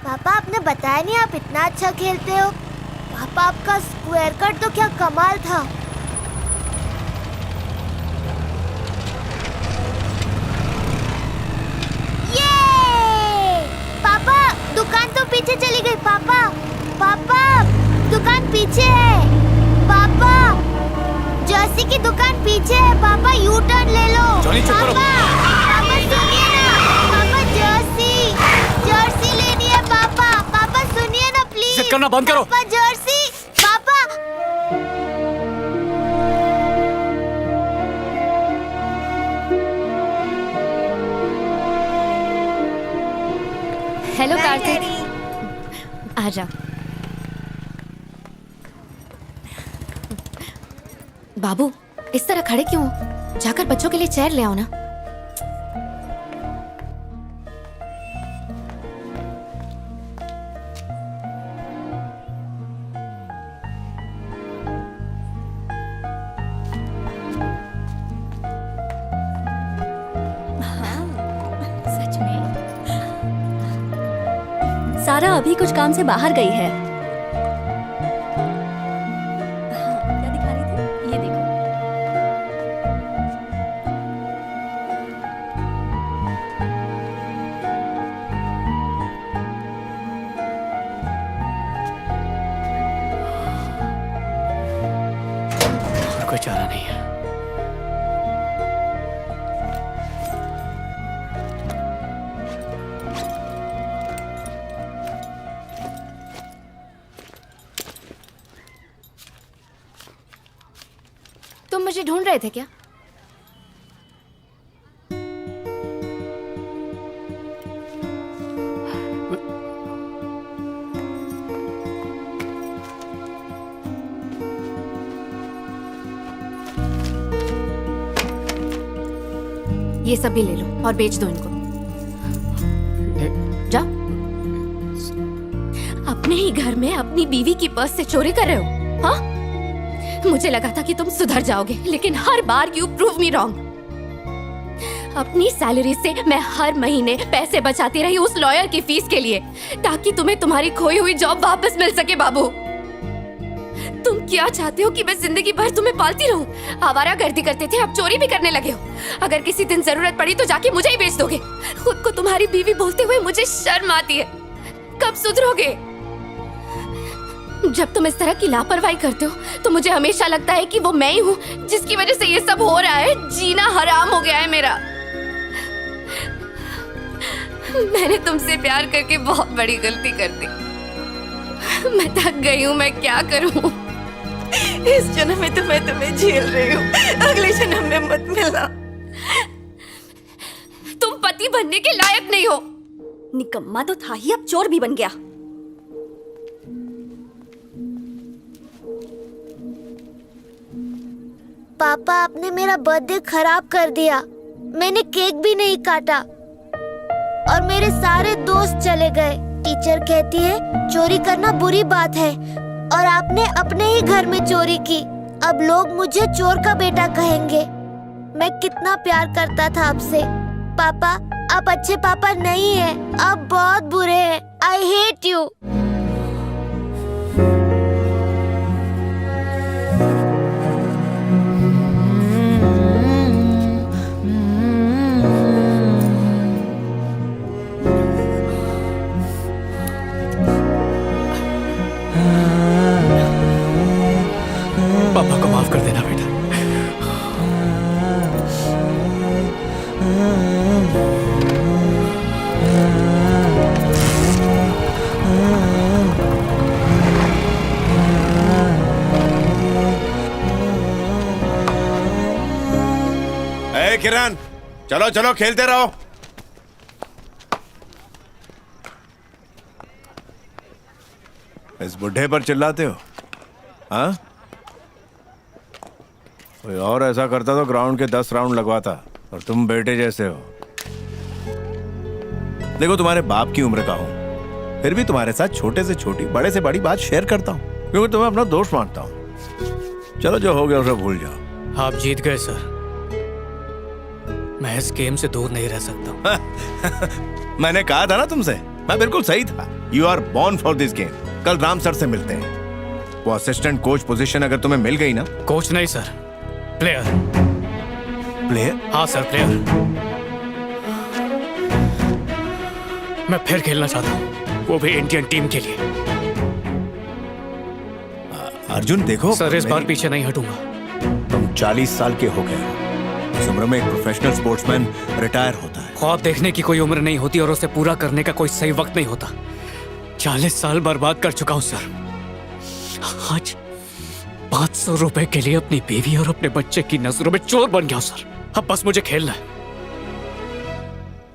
पापा आपने बताया नहीं आप इतना अच्छा खेलते हो। पापा आपका स्क्वायर कट तो क्या कमाल था। ये पापा दुकान तो पीछे चली गई। पापा पापा दुकान पीछे है। पापा जर्सी की दुकान पीछे है। पापा यू टर्न ले लो। पापा पापा सुनिए ना। पापा जर्सी लेनी है। पापा पापा सुनिए ना प्लीज। जिद करना बंद करो। पापा जर्सी। पापा हेलो कार्तिक, आजा। बाबू इस तरह खड़े क्यों हो? जाकर बच्चों के लिए चेयर ले आओ ना। सच में सारा अभी कुछ काम से बाहर गई है। क्या दिखा रही थी? ये देखो। और कोई चारा नहीं है। तुम मुझे ढूंढ रहे थे क्या? ये सब भी ले लो और बेच दो इनको। जाओ। अपने ही घर में अपनी बीवी की पर्स से चोरी कर रहे हो? हाँ? मुझे लगा था कि तुम सुधर जाओगे, लेकिन हर बार यू प्रूव मी रॉन्ग। अपनी सैलरी से मैं हर महीने पैसे बचाती रही उस लॉयर की फीस के लिए, ताकि तुम्हें तुम्हारी खोई हुई जॉब वापस मिल सके। बाबू तुम क्या चाहते हो कि मैं जिंदगी भर तुम्हें पालती रहूं? आवारागर्दी करते थे, अब चोरी भी करने लगे हो। अगर किसी दिन जरूरत पड़ी तो जाके मुझे ही बेच दोगे। खुद को तुम्हारी बीवी बोलते हुए मुझे शर्म आती है। कब सुधरोगे? जब तुम इस तरह की लापरवाही करते हो तो मुझे हमेशा लगता है कि वो मैं ही हूँ जिसकी वजह से ये सब हो रहा है। जीना हराम हो गया है मेरा। मैंने तुमसे प्यार करके बहुत बड़ी गलती कर दी। मैं थक गई हूँ, मैं क्या करूँ? इस जन्म में तो मैं तुम्हें झेल रही हूँ, अगले जन्म में मत मिलना। तुम पति बनने के लायक नहीं हो। निकम्मा तो था ही, अब चोर भी बन गया। पापा आपने मेरा बर्थडे खराब कर दिया। मैंने केक भी नहीं काटा और मेरे सारे दोस्त चले गए। टीचर कहती है चोरी करना बुरी बात है और आपने अपने ही घर में चोरी की। अब लोग मुझे चोर का बेटा कहेंगे। मैं कितना प्यार करता था आपसे। पापा आप अच्छे पापा नहीं हैं, आप बहुत बुरे हैं। I hate you. पापा को माफ कर देना बेटा। ए किरण, चलो चलो खेलते रहो। इस बुढ़े पर चिल्लाते हो? हाँ? कोई और ऐसा करता तो ग्राउंड के 10 राउंड लगवाता, और तुम बेटे जैसे हो। देखो तुम्हारे बाप की उम्र का हूं, फिर भी तुम्हारे साथ छोटे से छोटी बड़े से बड़ी बात शेयर करता हूं, क्योंकि तुम्हें अपना दोस्त मानता हूं। चलो जो हो गया उसे भूल जाओ। आप जीत गए सर। मैं इस गेम से दूर नहीं रह सकता। मैंने कहा था ना तुमसे, मैं बिल्कुल सही था। You are born for this game. कल राम सर से मिलते हैं। वो असिस्टेंट कोच पोजीशन अगर तुम्हें मिल गई ना। कोच नहीं सर, प्लेयर। प्लेयर? हाँ सर, प्लेयर। मैं फिर खेलना चाहता हूँ, वो भी इंडियन टीम के लिए। अर्जुन देखो सर, इस बार पीछे नहीं हटूंगा। तुम 40 साल के हो गए हो। इस उम्र में एक प्रोफेशनल स्पोर्ट्समैन रिटायर होता है। ख्वाब देखने की कोई उम्र नहीं होती और उसे पूरा करने का कोई सही वक्त नहीं होता। 40 साल बर्बाद कर चुका हूं सर। आज 500 रुपए के लिए अपनी बीवी और अपने बच्चे की नजरों में चोर बन गया हूं सर। अब बस मुझे खेलना है।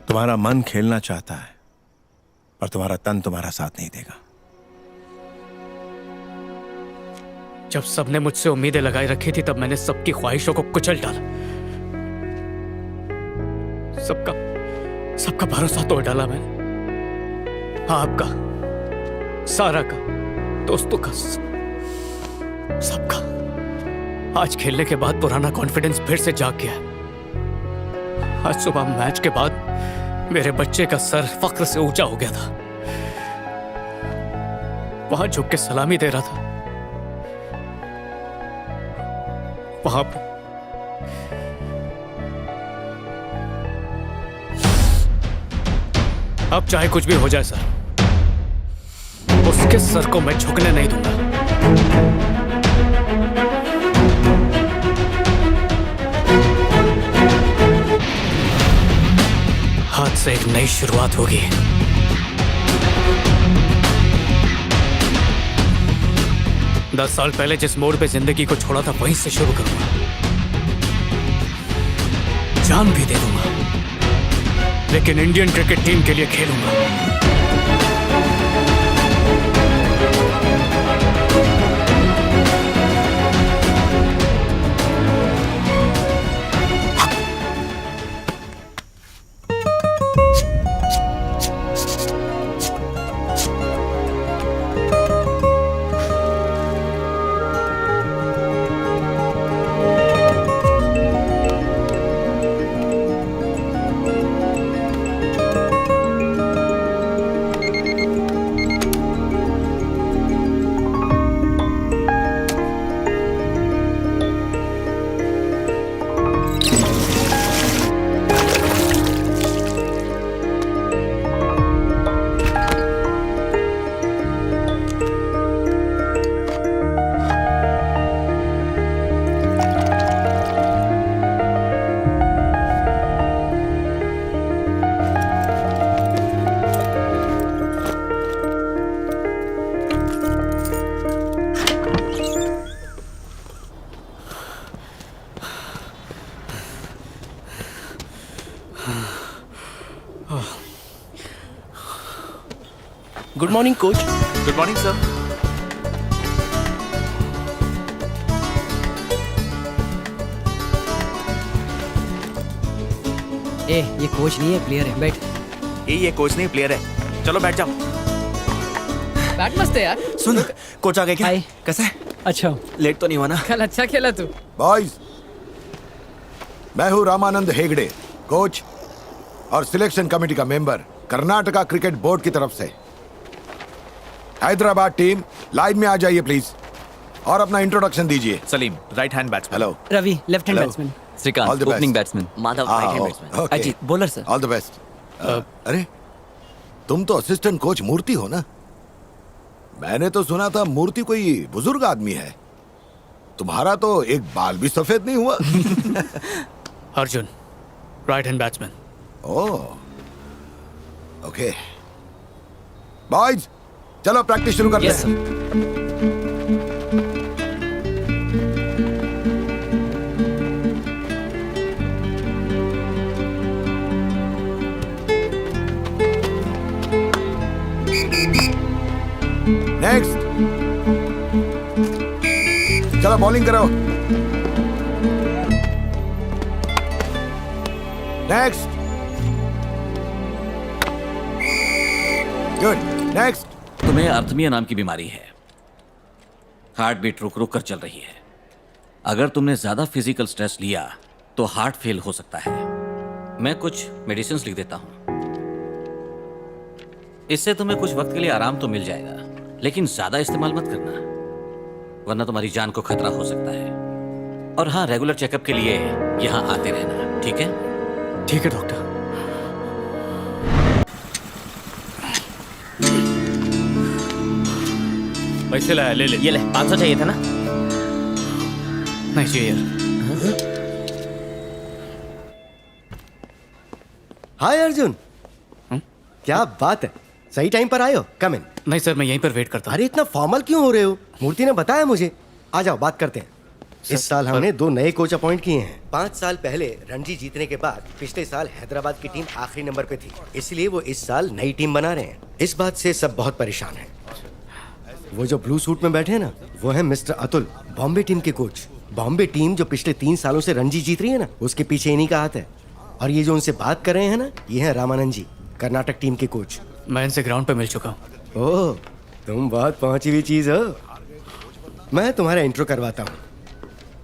तुम्हारा मन खेलना चाहता है, पर तुम्हारा तन तुम्हारा साथ नहीं देगा। जब सबने मुझसे उम्मीदें लगाई रखी थी, तब मैंने सबकी ख्वाहिशों को कुचल डाला। सबका भरोसा तोड़ डाला मैंने। आपका, सारा का, दोस्तों का, सबका। आज खेलने के बाद पुराना कॉन्फिडेंस फिर से जाग गया है। आज सुबह मैच के बाद मेरे बच्चे का सर फक्र से ऊंचा हो गया था। वहां झुक के सलामी दे रहा था। वहां पे अब चाहे कुछ भी हो जाए सर, उसके सर को मैं झुकने नहीं दूंगा। आज से एक नई शुरुआत होगी। दस साल पहले जिस मोड़ पे जिंदगी को छोड़ा था, वहीं से शुरू करूंगा। जान भी दे दूंगा, लेकिन इंडियन क्रिकेट टीम के लिए खेलूंगा। Good morning coach. Good morning sir. ये कोच नहीं है, प्लेयर है। बैठ। ये कोच नहीं, प्लेयर है। चलो बैठ जाओ। बैट मस्त है यार। सुन, कोच आ गए क्या? हाय। कैसा है? अच्छा, लेट तो नहीं हुआ ना? कल अच्छा खेला तू। बॉयज, मैं हूं रामानंद हेगड़े, कोच और सिलेक्शन कमेटी का मेंबर, कर्नाटका क्रिकेट बोर्ड की तरफ से। हैदराबाद टीम लाइन में आ जाइए प्लीज, और अपना इंट्रोडक्शन दीजिए। Salim, right hand batsman. Hello. Ravi, left hand Hello. Batsman. All Srikanth, the best. Opening batsman. Madhav, right hand batsman. okay. Ajit, bowler sir. All the best. अरे, तुम तो असिस्टेंट कोच मूर्ति हो ना? मैंने तो सुना था मूर्ति कोई बुजुर्ग आदमी है। तुम्हारा तो एक बाल भी सफेद नहीं हुआ। Arjun, right hand batsman. Oh, okay. Boys, चलो प्रैक्टिस शुरू करते Yes, हैं। नेक्स्ट, चलो बॉलिंग करो। Next, good. नेक्स्ट। तुम्हें अर्थमिया नाम की बीमारी है। हार्ट बीट रुक रुक कर चल रही है। अगर तुमने ज्यादा फिजिकल स्ट्रेस लिया तो हार्ट फेल हो सकता है। मैं कुछ मेडिसिन लिख देता हूं। इससे तुम्हें कुछ वक्त के लिए आराम तो मिल जाएगा, लेकिन ज्यादा इस्तेमाल मत करना, वरना तुम्हारी जान को खतरा हो सकता है। और हाँ, रेगुलर चेकअप के लिए यहाँ आते रहना, ठीक है? ठीक है डॉक्टर। पैसे लाया, ले ले। ये ले, 500 चाहिए था ना? नहीं चाहिए यार। हाय अर्जुन। क्या बात है, सही टाइम पर आए हो। कम इन। नहीं सर, मैं यहीं पर वेट करता हूँ। अरे इतना फॉर्मल क्यों हो रहे हो? मूर्ति ने बताया मुझे। आ जाओ बात करते हैं। इस साल हमने 2 नए कोच अपॉइंट किए हैं। 5 साल पहले रणजी जीतने के बाद पिछले साल हैदराबाद की टीम आखिरी नंबर पे थी, इसलिए वो इस साल नई टीम बना रहे हैं। इस बात से सब बहुत परेशान हैं। वो जो ब्लू सूट में बैठे हैं ना, वो है मिस्टर अतुल, बॉम्बे टीम के कोच। बॉम्बे टीम जो पिछले 3 सालों से रणजी जीत रही है ना, उसके पीछे इन्हीं का हाथ है। और ये जो उनसे बात कर रहे हैं ना, ये है रामानंद जी, कर्नाटक टीम के कोच। मैं इनसे ग्राउंड पे मिल चुका हूँ। ओह, तुम बहुत पहुंची हुई चीज हो। मैं तुम्हारा इंट्रो करवाता हूँ।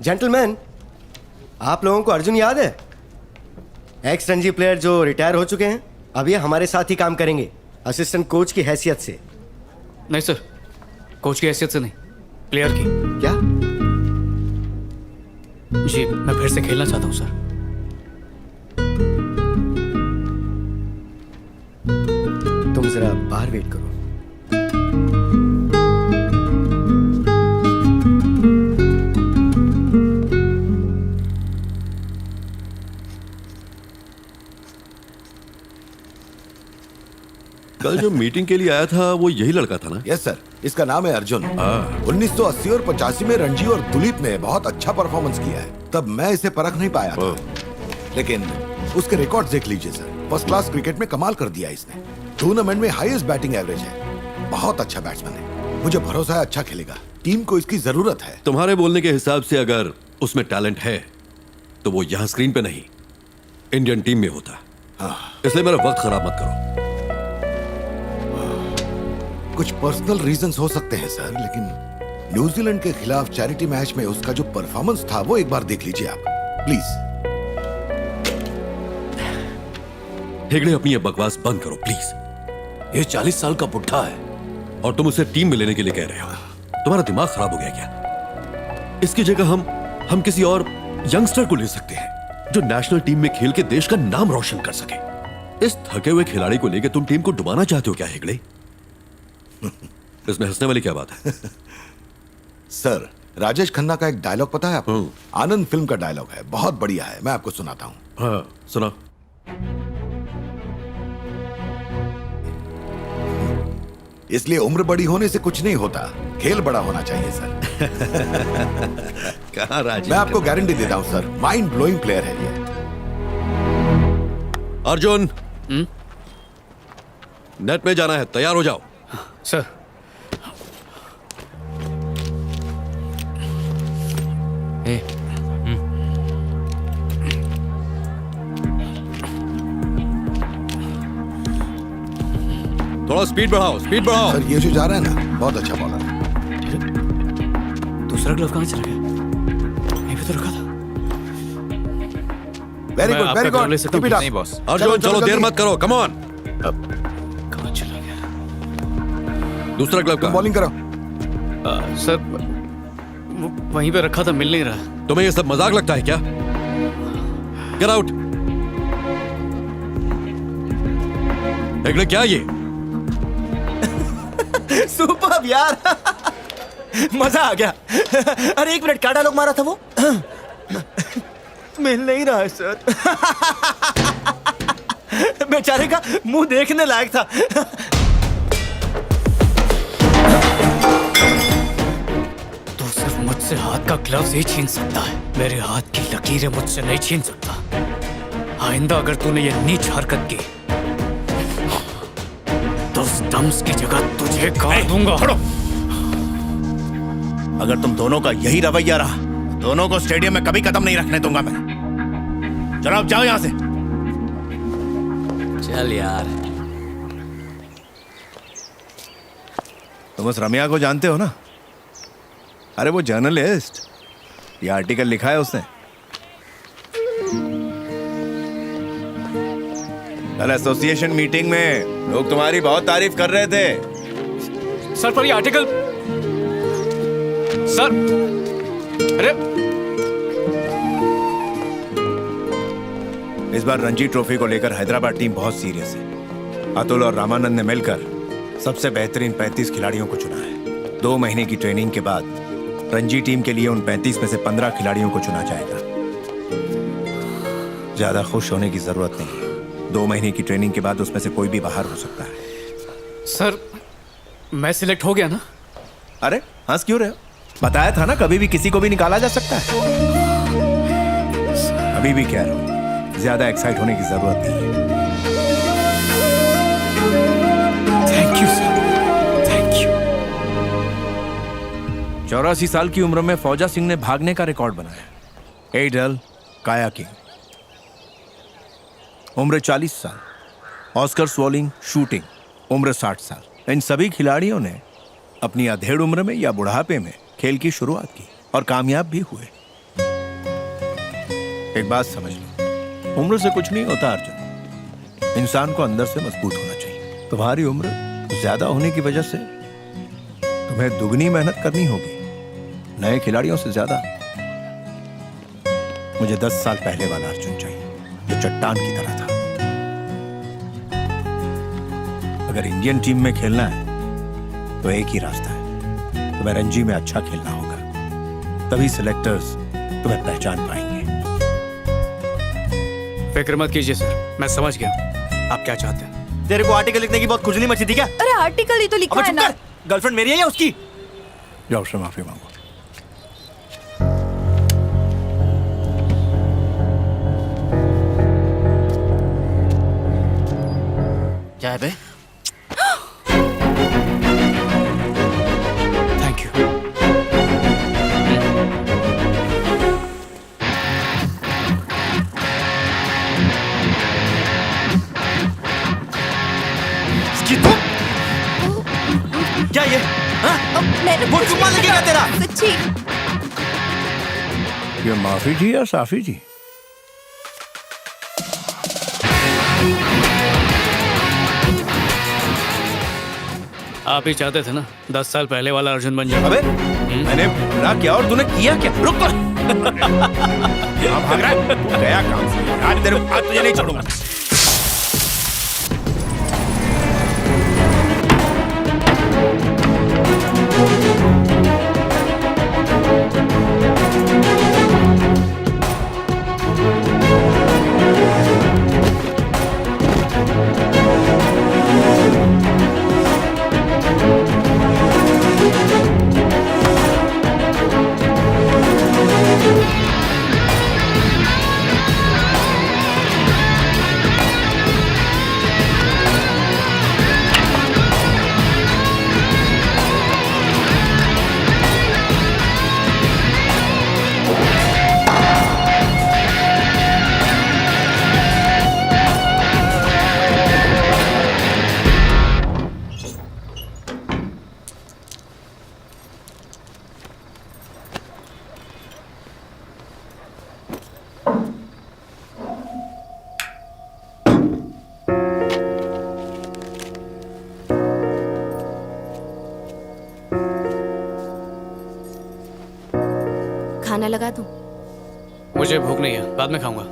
जेंटलमैन, आप लोगों को अर्जुन याद है? एक्स रणजी प्लेयर जो रिटायर हो चुके हैं, अब ये हमारे साथ ही काम करेंगे, असिस्टेंट कोच की हैसियत से। नहीं सर, कोच की हैसियत से नहीं, प्लेयर की। क्या? जी, मैं फिर से खेलना चाहता हूँ सर। तुम जरा बाहर वेट करो। कल जो मीटिंग के लिए आया था वो यही लड़का था ना? यस सर, इसका नाम है अर्जुन। 1980 और 85 में रणजी और दुलीप ने बहुत अच्छा परफॉर्मेंस किया है। तब मैं इसे परख नहीं पाया था, लेकिन उसके रिकॉर्ड देख लीजिए सर। फर्स्ट क्लास क्रिकेट में कमाल कर दिया इसने। टूर्नामेंट में हाईएस्ट बैटिंग एवरेज है। बहुत अच्छा बैट्समैन है। मुझे भरोसा है अच्छा खेलेगा। टीम को इसकी जरूरत है। तुम्हारे बोलने के हिसाब से अगर उसमें टैलेंट है तो वो यहाँ स्क्रीन पे नहीं, इंडियन टीम में होता। इसलिए मेरा वक्त खराब मत करो। कुछ पर्सनल रीजंस हो सकते हैं सर, लेकिन न्यूजीलैंड के खिलाफ चैरिटी मैच में उसका जो परफॉर्मेंस था वो एक बार देख लीजिए आप, प्लीज। हेगड़े, अपनी ये बकवास बंद करो प्लीज। ये 40 साल का बुढ़ा है और तुम उसे टीम में लेने के लिए कह रहे हो। तुम्हारा दिमाग खराब हो गया क्या? इसकी जगह हम किसी और यंगस्टर को ले सकते हैं जो नेशनल टीम में खेल के देश का नाम रोशन कर सके। इस थके हुए खिलाड़ी को लेकर तुम टीम को डुबाना चाहते हो क्या हेगड़े? इसमें हंसने वाली क्या बात है? सर, राजेश खन्ना का एक डायलॉग पता है आपको? आनंद फिल्म का डायलॉग है, बहुत बढ़िया है। मैं आपको सुनाता हूँ। हाँ, सुना। इसलिए उम्र बड़ी होने से कुछ नहीं होता, खेल बड़ा होना चाहिए सर। कहाँ राजेश? मैं आपको गारंटी देता हूँ सर, माइंड ब्लोइंग प्लेयर है ये। अर्जुन, नेट में जाना है, तैयार हो जाओ। सर, थोड़ा स्पीड बढ़ाओ, स्पीड बढ़ाओ। सर, ये जो जा रहा है ना, बहुत अच्छा बॉलर है। दूसरा ग्लव कहाँ चला गया? यहीं पे तो रखा था। Very good, very good. Keep it up. नहीं बॉस। अर्जुन, चलो देर मत करो, कम ऑन। कहाँ चला गया? दूसरा ग्लव का। बॉलिंग करो। सर, वो वहीं पे रखा था, मिल नहीं रहा। तुम्हें ये सब मजाक लगता है क्या? Get out. हेगड़े, क्या ये? सुपर्ब यार। मजा आ गया। अरे 1 मिनट, क्या डायलॉग मारा था वो? मिल नहीं रहा है सर। बेचारे का मुंह देखने लायक था। तो सिर्फ मुझसे हाथ का ग्लव्स ही छीन सकता है, मेरे हाथ की लकीरें मुझसे नहीं छीन सकता। आइंदा अगर तूने ये नीच हरकत की तो स्टम्प्स की जगह तुझे काट दूंगा। हटो। अगर तुम दोनों का यही रवैया रहा, दोनों को स्टेडियम में कभी कदम नहीं रखने दूंगा मैं। चलो अब जाओ यहां से। चल यार। तुम उस रम्या को जानते हो ना? अरे वो जर्नलिस्ट, ये आर्टिकल लिखा है उसने। कल एसोसिएशन मीटिंग में लोग तुम्हारी बहुत तारीफ कर रहे थे। सर पर ये आर्टिकल सर, अरे इस बार रणजी ट्रॉफी को लेकर हैदराबाद टीम बहुत सीरियस है। अतुल और रामानंद ने मिलकर सबसे बेहतरीन 35 खिलाड़ियों को चुना है। 2 महीने की ट्रेनिंग के बाद रणजी टीम के लिए उन 35 में से 15 खिलाड़ियों को चुना जाएगा। ज्यादा खुश होने की जरूरत नहीं है। 2 महीने की ट्रेनिंग के बाद उसमें से कोई भी बाहर हो सकता है। सर मैं सिलेक्ट हो गया ना? अरे हंस क्यों रहे हो? बताया था ना, कभी भी किसी को भी निकाला जा सकता है। अभी भी कह रहा हूं, ज्यादा एक्साइट होने की जरूरत नहीं है। Thank you sir, thank you. 84 साल की उम्र में फौजा सिंह ने भागने का रिकॉर्ड बनाया। एडल कायाकिंग, उम्र 40 साल। ऑस्कर स्वॉलिंग शूटिंग, उम्र 60 साल। इन सभी खिलाड़ियों ने अपनी अधेड़ उम्र में या बुढ़ापे में खेल की शुरुआत की और कामयाब भी हुए। एक बात समझ लो, उम्र से कुछ नहीं होता अर्जुन। इंसान को अंदर से मजबूत होना चाहिए। तुम्हारी उम्र ज्यादा होने की वजह से तुम्हें दुगनी मेहनत करनी होगी, नए खिलाड़ियों से ज्यादा। मुझे 10 साल पहले वाला अर्जुन चाहिए जो चट्टान की तरह था। अगर इंडियन टीम में खेलना है तो एक ही रास्ता है, तुम्हें रणजी में अच्छा खेलना होगा। तभी सिलेक्टर्स तुम्हें पहचान पाएंगे। फिक्र मत कीजिए सर, मैं समझ गया आप क्या चाहते हैं। तेरे को आर्टिकल लिखने की बहुत खुजली मची थी क्या? अरे आर्टिकल ही तो लिखा है ना। गर्लफ्रेंड मेरी है या उसकी? जाओ उससे माफी मांगो। क्या है बे? Thank you. क्या ये? हाँ? मैंने वो चुम्मा लगेगा तेरा? सच्ची। ये माफी जी या साफी जी? आप ही चाहते थे ना 10 साल पहले वाला अर्जुन बन जाए। अबे मैंने बोला क्या और तूने किया क्या? रुक तो। कहाँ भाग रहा है? तू गया काम से। आज तेरे को आज तुझे नहीं छोड़ूंगा। खाना लगा दूं? मुझे भूख नहीं है, बाद में खाऊंगा।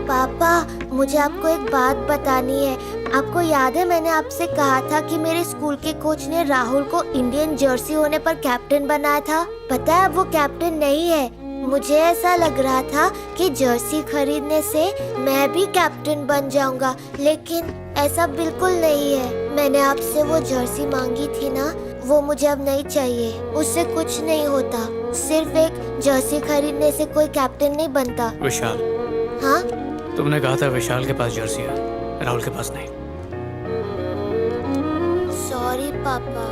पापा, मुझे आपको एक बात बतानी है। आपको याद है मैंने आपसे कहा था कि मेरे स्कूल के कोच ने राहुल को इंडियन जर्सी होने पर कैप्टन बनाया था। पता है अब वो कैप्टन नहीं है। मुझे ऐसा लग रहा था कि जर्सी खरीदने से मैं भी कैप्टन बन जाऊंगा, लेकिन ऐसा बिल्कुल नहीं है। मैंने आपसे वो जर्सी मांगी थी ना, वो मुझे अब नहीं चाहिए। उससे कुछ नहीं होता। सिर्फ एक जर्सी खरीदने से कोई कैप्टन नहीं बनता। विशाल, हाँ? तुमने कहा था विशाल के पास जर्सी है, राहुल के पास नहीं। सॉरी पापा।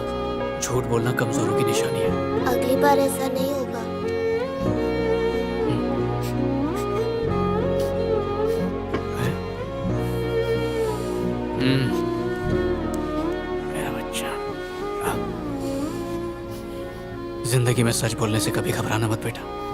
झूठ बोलना कमजोरों की निशानी है। अगली बार ऐसा नहीं होगा। मेरा बच्चा। जिंदगी में सच बोलने से कभी घबराना मत बेटा।